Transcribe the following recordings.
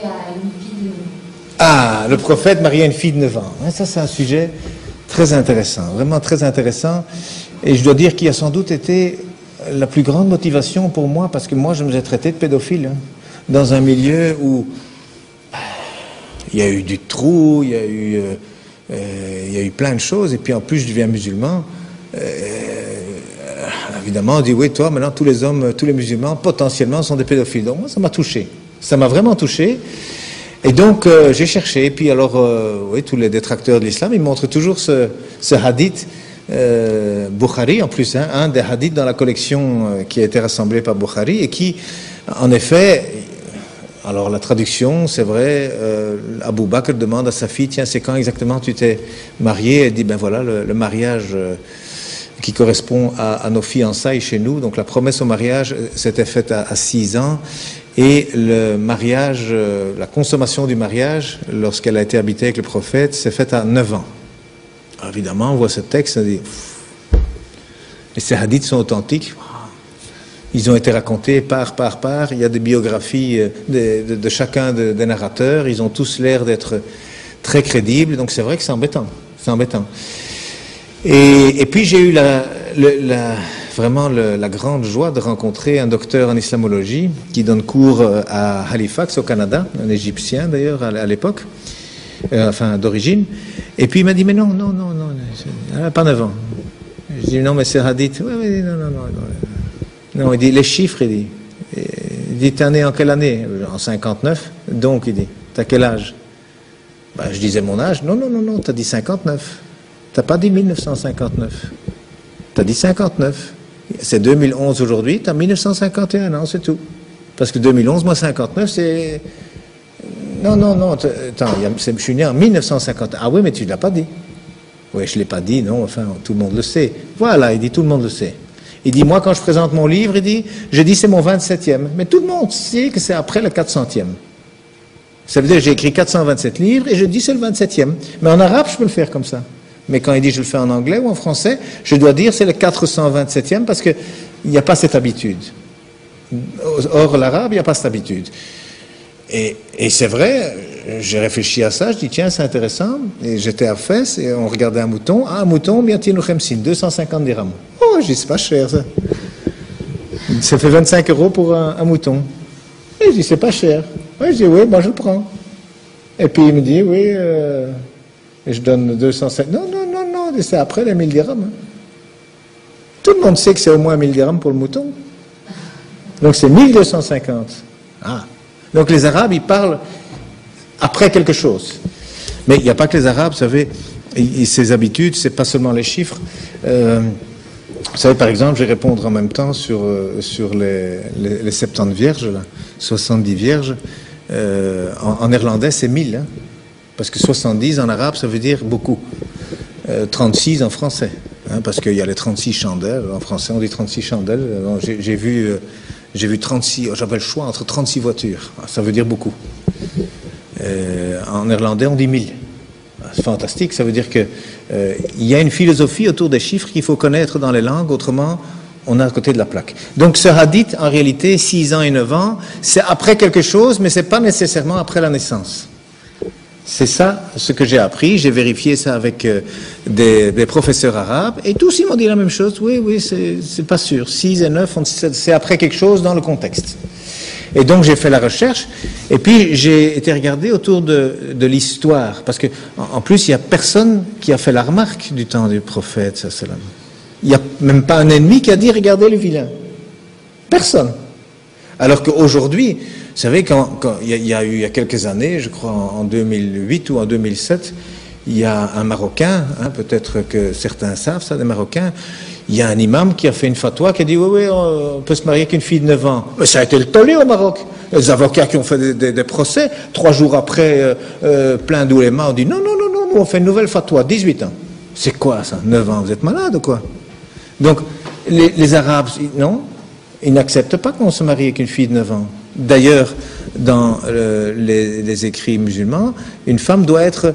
à une fille de 9 ans. Ah, le prophète marié à une fille de 9 ans. Ça, c'est un sujet très intéressant, vraiment très intéressant. Et je dois dire qu'il a sans doute été la plus grande motivation pour moi, parce que moi, je me suis traité de pédophile, hein, dans un milieu où il y a eu du trou, il y a eu plein de choses, et puis en plus, je deviens musulman. Évidemment, on dit, oui, toi, maintenant, tous les hommes, tous les musulmans, potentiellement, sont des pédophiles. Donc, moi, ça m'a touché. Ça m'a vraiment touché. Et donc, j'ai cherché. Et puis, alors, oui, tous les détracteurs de l'islam, ils montrent toujours ce hadith Bukhari, en plus, hein, un des hadiths dans la collection qui a été rassemblée par Bukhari, et qui, en effet, alors la traduction, c'est vrai, Abu Bakr demande à sa fille, tiens, c'est quand exactement tu t'es marié? Elle dit, ben voilà, le mariage qui correspond à nos fiançailles chez nous. Donc la promesse au mariage s'était faite à 6 ans, et le mariage, la consommation du mariage, lorsqu'elle a été habitée avec le prophète, s'est faite à 9 ans. Alors, évidemment, on voit ce texte, on dit, et ces hadiths sont authentiques. Ils ont été racontés par. Il y a des biographies de chacun des narrateurs. Ils ont tous l'air d'être très crédibles. Donc c'est vrai que c'est embêtant. C'est embêtant. Et puis j'ai eu vraiment la grande joie de rencontrer un docteur en islamologie qui donne cours à Halifax au Canada, un Égyptien d'ailleurs à l'époque, enfin d'origine. Et puis il m'a dit, mais non, elle n'a pas 9 ans. Je dis, non, mais c'est hadith. Oui, non. Non, il dit, les chiffres, il dit, t'es né en quelle année? En 59. Donc, il dit, t'as quel âge? Ben, je disais mon âge. Non, t'as dit 59. T'as pas dit 1959. T'as dit 59. C'est 2011 aujourd'hui, t'as 1951 ans, c'est tout. Parce que 2011, moi 59, c'est... Non, attends, je suis né en 1950. Ah oui, mais tu ne l'as pas dit. Oui, je ne l'ai pas dit, non, enfin, tout le monde le sait. Voilà, il dit, tout le monde le sait. Il dit, moi, quand je présente mon livre, je dis, c'est mon 27e. Mais tout le monde sait que c'est après le 400e. Ça veut dire que j'ai écrit 427 livres et je dis, c'est le 27e. Mais en arabe, je peux le faire comme ça. Mais quand il dit, je le fais en anglais ou en français, je dois dire, c'est le 427e parce qu'il n'y a pas cette habitude. Or, l'arabe, il n'y a pas cette habitude. Et c'est vrai, j'ai réfléchi à ça, je dis tiens c'est intéressant, et j'étais à Fès et on regardait un mouton, bien tinu khemsin, 250 dirhams. Oh, je dis c'est pas cher ça. Ça fait 25 € pour un mouton. Et je dis c'est pas cher. Ouais, je dis oui, moi je le prends. Et puis il me dit oui, et je donne 250. Non, c'est après les 1000 dirhams. Hein. Tout le monde sait que c'est au moins 1000 dirhams pour le mouton. Donc c'est 1250. Ah. Donc les Arabes, ils parlent après quelque chose. Mais il n'y a pas que les Arabes, vous savez, ces habitudes, c'est pas seulement les chiffres. Vous savez, par exemple, je vais répondre en même temps sur les 70 vierges, là, 70 vierges. En néerlandais, c'est 1000, hein, parce que 70 en arabe, ça veut dire beaucoup. 36 en français, hein, parce qu'il y a les 36 chandelles. En français, on dit 36 chandelles. J'ai vu 36, j'avais le choix entre 36 voitures. Ça veut dire beaucoup. En néerlandais, on dit 1000. C'est fantastique, ça veut dire que il y a une philosophie autour des chiffres qu'il faut connaître dans les langues, autrement, on est à côté de la plaque. Donc ce hadith, en réalité, 6 ans et 9 ans, c'est après quelque chose, mais c'est pas nécessairement après la naissance. C'est ça ce que j'ai appris, j'ai vérifié ça avec des professeurs arabes, et tous ils m'ont dit la même chose, oui, c'est pas sûr, 6 et 9, c'est après quelque chose dans le contexte. Et donc j'ai fait la recherche, et puis j'ai été regarder autour de l'histoire, parce que en plus il n'y a personne qui a fait la remarque du temps du prophète, sallam. Il n'y a même pas un ennemi qui a dit regardez le vilain. Personne. Alors qu'aujourd'hui, vous savez, quand il y a quelques années, je crois en 2008 ou en 2007, il y a un Marocain, hein, peut-être que certains savent ça, des Marocains, il y a un imam qui a fait une fatwa qui a dit oui, on peut se marier avec une fille de 9 ans. Mais ça a été le tollé au Maroc. Les avocats qui ont fait des procès, 3 jours après, plein d'oulémas ont dit non, nous on fait une nouvelle fatwa, 18 ans. C'est quoi ça, 9 ans, vous êtes malade ou quoi? Donc, les Arabes, non, ils n'acceptent pas qu'on se marie avec une fille de 9 ans. D'ailleurs, dans les écrits musulmans, une femme doit être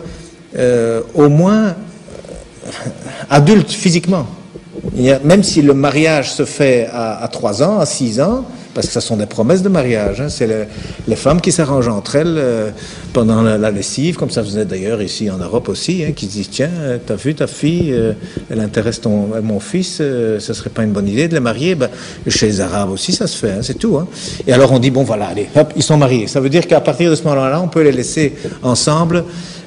au moins adulte physiquement. Même si le mariage se fait à 3 ans, à 6 ans, parce que ce sont des promesses de mariage. Hein. C'est les femmes qui s'arrangent entre elles pendant la lessive, comme ça faisait d'ailleurs ici en Europe aussi, hein, qui se disent, tiens, t'as vu ta fille, elle intéresse mon fils, ce serait pas une bonne idée de les marier. Ben, chez les Arabes aussi, ça se fait, hein, c'est tout. Hein. Et alors on dit, bon voilà, allez, hop, ils sont mariés. Ça veut dire qu'à partir de ce moment-là, on peut les laisser ensemble,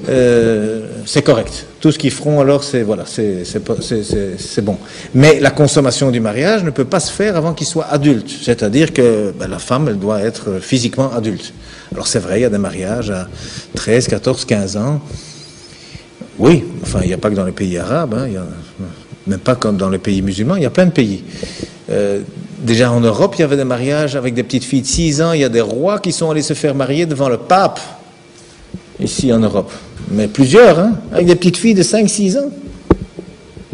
c'est correct. Tout ce qu'ils feront alors, c'est voilà, c'est bon. Mais la consommation du mariage ne peut pas se faire avant qu'ils soient adultes. C'est-à-dire que la femme, elle doit être physiquement adulte. Alors c'est vrai, il y a des mariages à 13, 14, 15 ans. Oui, enfin, il n'y a pas que dans les pays arabes, hein, même pas comme dans les pays musulmans, il y a plein de pays. Déjà en Europe, il y avait des mariages avec des petites filles de 6 ans. Il y a des rois qui sont allés se faire marier devant le pape, ici en Europe. Mais plusieurs, hein, avec des petites filles de 5-6 ans.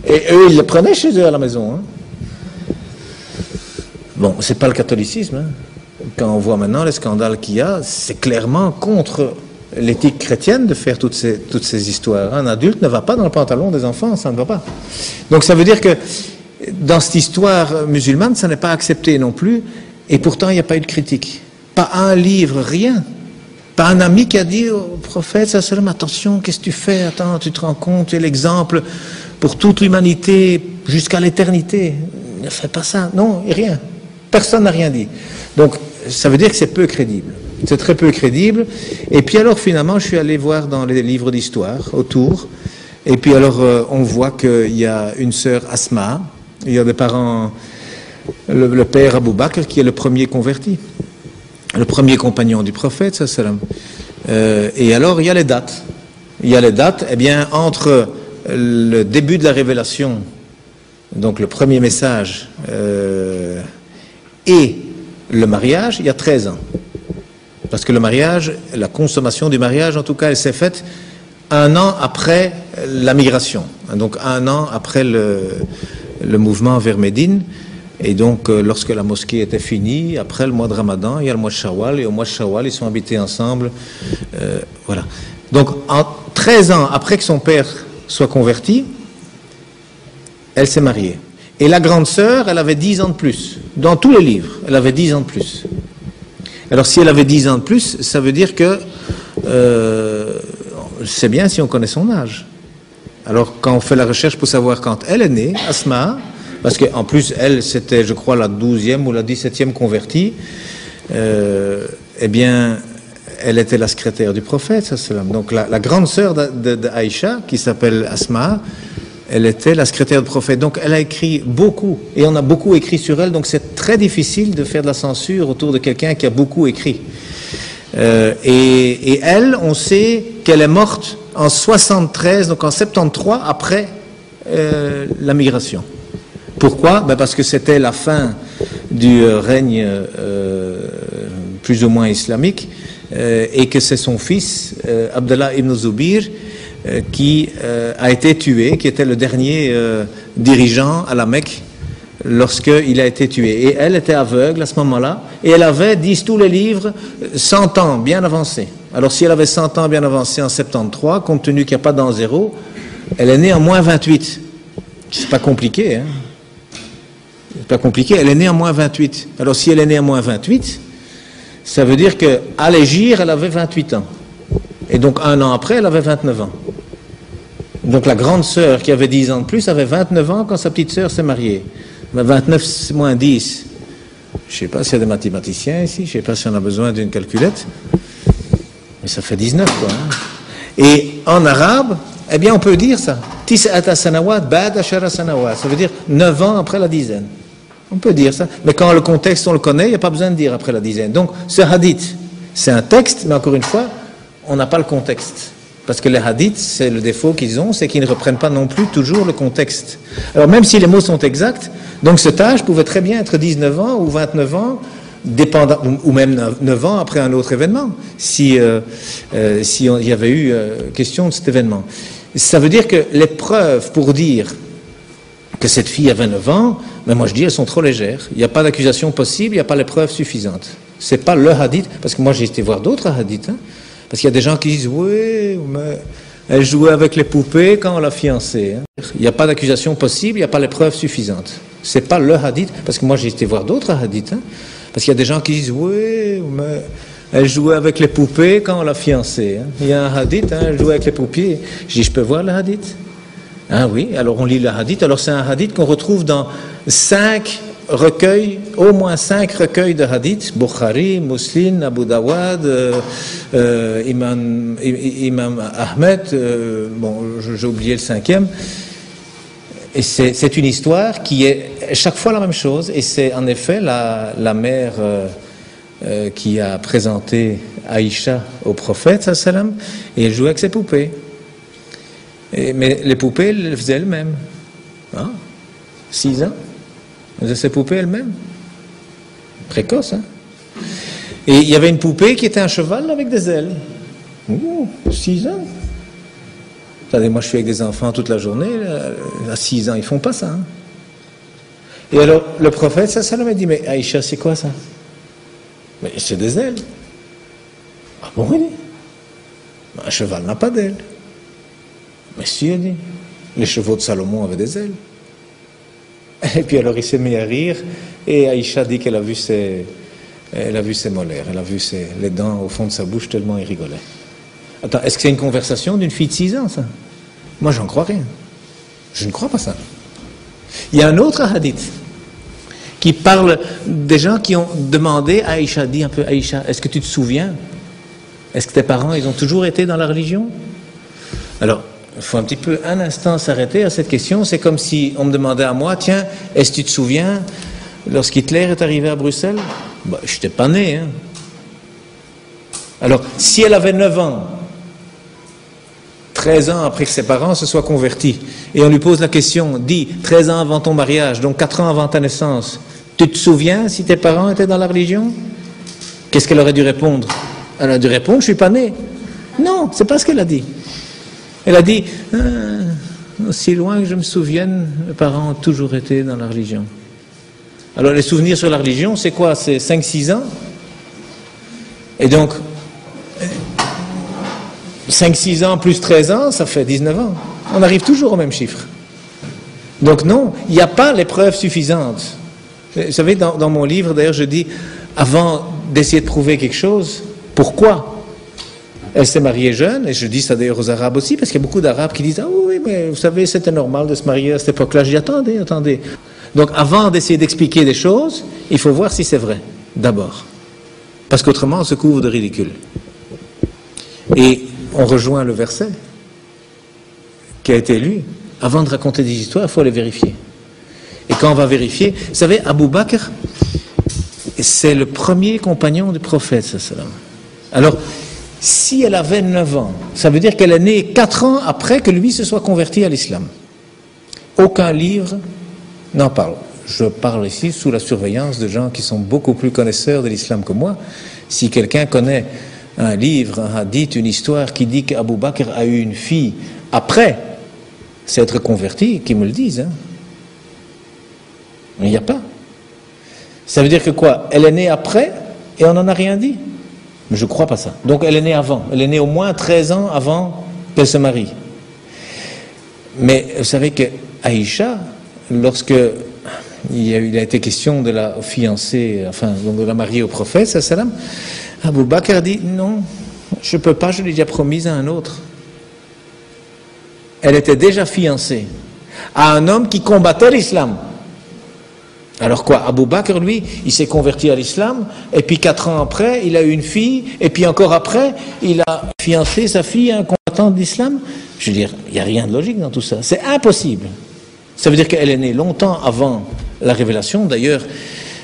Et eux, ils les prenaient chez eux à la maison. Hein. Bon, c'est pas le catholicisme. Hein. Quand on voit maintenant les scandales qu'il y a, c'est clairement contre l'éthique chrétienne de faire toutes ces histoires. Un adulte ne va pas dans le pantalon des enfants, ça ne va pas. Donc ça veut dire que dans cette histoire musulmane, ça n'est pas accepté non plus, et pourtant il n'y a pas eu de critique. Pas un livre, rien. Pas un ami qui a dit au prophète, attention, qu'est-ce que tu fais? Attends, tu te rends compte, tu es l'exemple pour toute l'humanité jusqu'à l'éternité. Ne fais pas ça. Non, rien. Personne n'a rien dit. Donc, ça veut dire que c'est peu crédible. C'est très peu crédible. Et puis alors, finalement, je suis allé voir dans les livres d'histoire autour. Et puis alors, on voit qu'il y a une sœur Asma. Il y a des parents, le père Abou Bakr, qui est le premier converti. Le premier compagnon du prophète, et alors il y a les dates. Il y a les dates, eh bien, entre le début de la révélation, donc le premier message, et le mariage, il y a 13 ans. Parce que le mariage, la consommation du mariage, en tout cas, elle s'est faite 1 an après la migration. Donc 1 an après le mouvement vers Médine. Et donc, lorsque la mosquée était finie, après le mois de Ramadan, il y a le mois de Shawwal, et au mois de Shawwal, ils sont habités ensemble. Voilà. Donc, 13 ans après que son père soit converti, elle s'est mariée. Et la grande sœur, elle avait 10 ans de plus. Dans tous les livres, elle avait 10 ans de plus. Alors, si elle avait 10 ans de plus, ça veut dire que c'est bien si on connaît son âge. Alors, quand on fait la recherche pour savoir quand elle est née, Asma, parce qu'en plus, elle, c'était, je crois, la 12e ou la 17e convertie, eh bien, elle était la secrétaire du prophète, donc la grande sœur d'Aïcha, qui s'appelle Asma, elle était la secrétaire du prophète. Donc, elle a écrit beaucoup, et on a beaucoup écrit sur elle, donc c'est très difficile de faire de la censure autour de quelqu'un qui a beaucoup écrit. Et elle, on sait qu'elle est morte en 73, donc en 73, après la migration. Pourquoi? Parce que c'était la fin du règne plus ou moins islamique et que c'est son fils, Abdallah ibn Zubir, qui a été tué, qui était le dernier dirigeant à la Mecque lorsqu'il a été tué. Et elle était aveugle à ce moment-là, et elle avait, disent tous les livres, 100 ans bien avancés. Alors si elle avait 100 ans bien avancés en 73, compte tenu qu'il n'y a pas d'an zéro, elle est née en moins 28. C'est pas compliqué, hein? C'est pas compliqué, elle est née en moins 28. Alors si elle est née en moins 28, ça veut dire qu'à l'Hégire, elle avait 28 ans. Et donc 1 an après, elle avait 29 ans. Donc la grande sœur qui avait 10 ans de plus avait 29 ans quand sa petite sœur s'est mariée. Mais 29 moins 10, je ne sais pas s'il y a des mathématiciens ici, je ne sais pas si on a besoin d'une calculette, mais ça fait 19 quoi. Hein. Et en arabe, eh bien on peut dire ça. Tis'ata sanawat ba'da ashara sanawat. Ça veut dire 9 ans après la dizaine. On peut dire ça. Mais quand le contexte on le connaît, il n'y a pas besoin de dire après la dizaine. Donc ce hadith, c'est un texte, mais encore une fois, on n'a pas le contexte. Parce que les hadiths, c'est le défaut qu'ils ont, c'est qu'ils ne reprennent pas non plus toujours le contexte. Alors même si les mots sont exacts, donc cet âge pouvait très bien être 19 ans ou 29 ans, dépendant, ou même 9 ans après un autre événement, si il y avait eu question de cet événement. Ça veut dire que les preuves pour dire que cette fille avait 9 ans, mais moi je dis elles sont trop légères. Il n'y a pas d'accusation possible, il n'y a pas les preuves suffisantes. C'est pas le hadith, parce que moi j'ai été voir d'autres hadiths, hein, parce qu'il y a des gens qui disent oui, mais elle jouait avec les poupées quand on l'a fiancée. Hein. Il n'y a pas d'accusation possible, il n'y a pas les preuves suffisantes. C'est pas le hadith, parce que moi j'ai été voir d'autres hadiths, hein, Parce qu'il y a des gens qui disent, oui, mais elle jouait avec les poupées quand on l'a fiancée. Hein. Il y a un hadith, hein, elle jouait avec les poupées. Je dis, je peux voir le hadith? Ah oui, alors on lit le hadith. Alors c'est un hadith qu'on retrouve dans 5 recueils, au moins 5 recueils de hadith, Bukhari, Muslim, Abu Dawud, Imam Ahmed, bon, j'ai oublié le 5e. Et c'est une histoire qui est chaque fois la même chose, et c'est en effet la mère qui a présenté Aïcha au prophète, sallam, et elle jouait avec ses poupées. Mais les poupées, elles les faisaient elles-mêmes. Hein? 6 ans. Elle faisait ses poupées elle-même. Précoce, hein? Et il y avait une poupée qui était un cheval avec des ailes. Ouh, 6 ans. Attendez, moi je suis avec des enfants toute la journée, à 6 ans, ils font pas ça. Hein? Et alors, le prophète, ça m'a dit, mais Aïcha, c'est quoi ça? Mais c'est des ailes. Ah bon, il dit? Un cheval n'a pas d'ailes. Mais si, il dit, les chevaux de Salomon avaient des ailes. Et puis alors il s'est mis à rire, et Aïcha dit qu'elle a vu ses molaires, elle a vu les dents au fond de sa bouche tellement il rigolait. Attends, est-ce que c'est une conversation d'une fille de 6 ans, ça? Moi, j'en crois rien. Je ne crois pas ça. Il y a un autre hadith qui parle des gens qui ont demandé à Aïcha, dit un peu, Aïcha, est-ce que tu te souviens? Est-ce que tes parents, ils ont toujours été dans la religion? Alors, il faut un petit peu, un instant, s'arrêter à cette question. C'est comme si on me demandait à moi, tiens, est-ce que tu te souviens, lorsqu'Hitler est arrivé à Bruxelles? Ben, je n'étais pas né. Hein. Alors, si elle avait 9 ans, 13 ans après que ses parents se soient convertis, et on lui pose la question, dis, 13 ans avant ton mariage, donc 4 ans avant ta naissance, tu te souviens si tes parents étaient dans la religion? Qu'est-ce qu'elle aurait dû répondre? Elle a dû répondre, je ne suis pas né. Non, c'est pas ce qu'elle a dit. Elle a dit, aussi loin que je me souvienne, mes parents ont toujours été dans la religion. Alors les souvenirs sur la religion, c'est quoi? C'est 5-6 ans. Et donc, 5-6 ans plus 13 ans, ça fait 19 ans. On arrive toujours au même chiffre. Donc non, il n'y a pas les preuves suffisantes. Vous savez, dans mon livre, d'ailleurs, je dis, avant d'essayer de prouver quelque chose, pourquoi? Elle s'est mariée jeune, et je dis ça d'ailleurs aux Arabes aussi, parce qu'il y a beaucoup d'Arabes qui disent « Ah oui, mais vous savez, c'était normal de se marier à cette époque-là. » Je dis « Attendez. » Donc avant d'essayer d'expliquer des choses, il faut voir si c'est vrai, d'abord. Parce qu'autrement, on se couvre de ridicule. Et on rejoint le verset qui a été lu. Avant de raconter des histoires, il faut les vérifier. Et quand on va vérifier, vous savez, Abu Bakr, c'est le premier compagnon du prophète, sallam. Alors, si elle avait 9 ans, ça veut dire qu'elle est née 4 ans après que lui se soit converti à l'islam. Aucun livre n'en parle. Je parle ici sous la surveillance de gens qui sont beaucoup plus connaisseurs de l'islam que moi. Si quelqu'un connaît un livre, un hadith, une histoire qui dit qu'Abu Bakr a eu une fille après s'être converti, qu'ils me le disent. Hein. Mais il n'y a pas. Ça veut dire que quoi? Elle est née après et on n'en a rien dit? Mais je ne crois pas ça. Donc elle est née avant. Elle est née au moins 13 ans avant qu'elle se marie. Mais vous savez que Aïcha, lorsque il a été question de la fiancée, enfin de la marier au prophète, sallam, Abu Bakr dit non, je ne peux pas, je l'ai déjà promise à un autre. Elle était déjà fiancée à un homme qui combattait l'islam. Alors quoi, Abu Bakr, lui, il s'est converti à l'islam, et puis 4 ans après, il a eu une fille, et puis encore après, il a fiancé sa fille à un combattant de l'islam. Je veux dire, il n'y a rien de logique dans tout ça. C'est impossible. Ça veut dire qu'elle est née longtemps avant la révélation. D'ailleurs,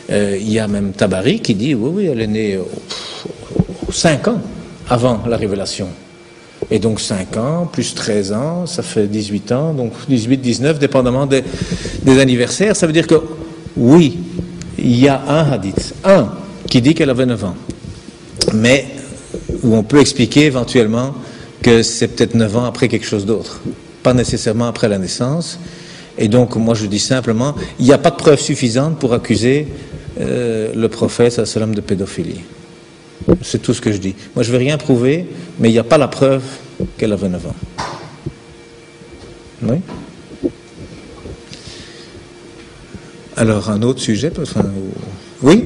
il y a même Tabari qui dit, oui, elle est née 5 ans avant la révélation. Et donc 5 ans, plus 13 ans, ça fait 18 ans, donc 18, 19, dépendamment des anniversaires. Ça veut dire que oui, il y a un hadith, qui dit qu'elle avait 9 ans, mais où on peut expliquer éventuellement que c'est peut-être 9 ans après quelque chose d'autre, pas nécessairement après la naissance. Et donc moi je dis simplement, il n'y a pas de preuve suffisante pour accuser le prophète sallam de pédophilie. C'est tout ce que je dis. Moi je ne vais rien prouver, mais il n'y a pas la preuve qu'elle avait 9 ans. Oui. Alors, un autre sujet, enfin, oui.